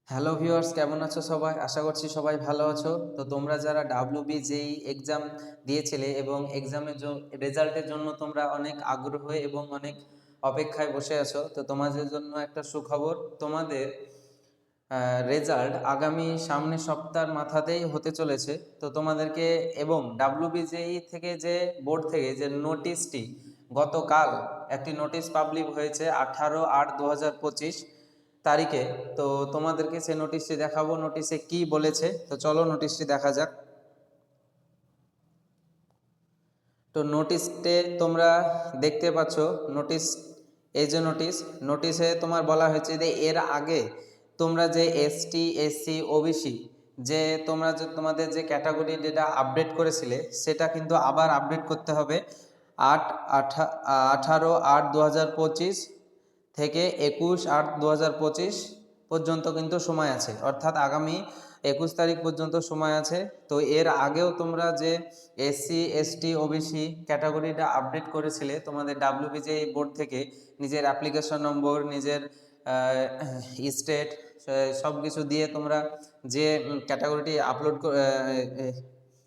Hello viewers, কেমন আছো সবাই? আশা করছি সবাই ভালো আছো। তো তোমরা যারা WBJEE এক্সাম দিয়েছিলে এবং এক্সামের রেজাল্টের জন্য তোমরা অনেক আগ্রহ এবং অনেক অপেক্ষায় বসে আছো, তো তোমাদের জন্য একটা সুখবর। তোমাদের রেজাল্ট আগামী সামনের সপ্তাহের মাথাতেই হতে চলেছে। তো তোমাদেরকে এবং WBJEE থেকে যে বোর্ড থেকে যে নোটিশটি গতকাল একটি নোটিশ পাবলিক হয়েছে 18/8/2025 তারিখে। তো তোমাদেরকে সেই নোটিশটি দেখাবো, নোটিশে কি বলেছে। তো চলো নোটিশটি দেখা যাক। তো নোটিশে তোমরা দেখতে পাচ্ছ, নোটিশ, এই যে নোটিশে তোমার বলা হয়েছে যে এর আগে তোমরা যে ST SC OBC যে তোমরা যে তোমাদের যে ক্যাটাগরি যেটা আপডেট করেছিলে সেটা কিন্তু আবার আপডেট করতে হবে। 18/8/2025 থেকে 21/8/2025 পর্যন্ত কিন্তু সময় আছে, অর্থাৎ আগামী 21 তারিখ পর্যন্ত সময় আছে। তো এর আগেও তোমরা যে SC ST OBC ক্যাটাগরিটা আপডেট করেছিলে তোমাদের WBJEE বোর্ড থেকে, নিজের অ্যাপ্লিকেশন নম্বর, নিজের স্টেট, সব কিছু দিয়ে তোমরা যে ক্যাটাগরিটি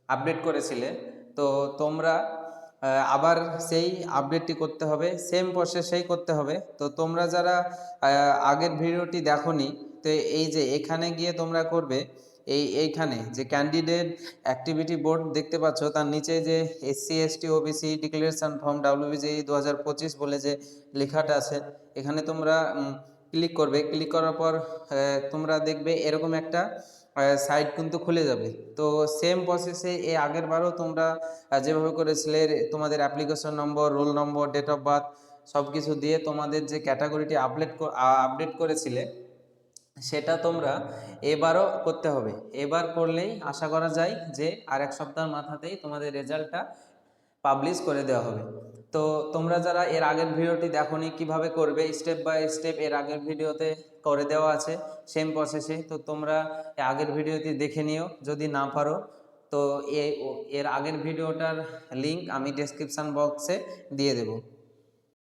আপডেট করেছিলে, তো তোমরা আবার সেই আপডেটটি করতে হবে, সেম প্রসেসেই করতে হবে। তো তোমরা যারা আগের ভিডিওটি দেখোনি, তো এই যে এখানে গিয়ে তোমরা করবে, এইখানে যে ক্যান্ডিডেট অ্যাক্টিভিটি বোর্ড দেখতে পাচ্ছ, তার নিচে যে SC ST OBC declaration form WBJEE 2025 বলে যে লেখাটা আছে, এখানে তোমরা ক্লিক করবে। ক্লিক করার পর তোমরা দেখবে এরকম একটা সাইট কিন্তু খুলে যাবে। তো সেম প্রসেসে আগের বারও তোমরা যেভাবে করেছিলে, তোমাদের application number, roll number, date of birth সব কিছু দিয়ে তোমাদের যে ক্যাটাগরিটি আপডেট করেছিলে সেটা তোমরা এবারও করতে হবে। এবার করলেই আশা করা যায় যে আর এক সপ্তাহের মাথাতেই তোমাদের রেজাল্টটা পাবলিশ করে দেওয়া হবে। তো তোমরা যারা এর আগের ভিডিওটি দেখোনি কিভাবে করবে স্টেপ বাই স্টেপ, এর আগের ভিডিওতে করে দেওয়া আছে সেম প্রসেসে। তো তোমরা আগের ভিডিওটি দেখে নিও যদি না পারো। তো এর আগের ভিডিওটার লিংক আমি ডেসক্রিপশান বক্সে দিয়ে দেবো।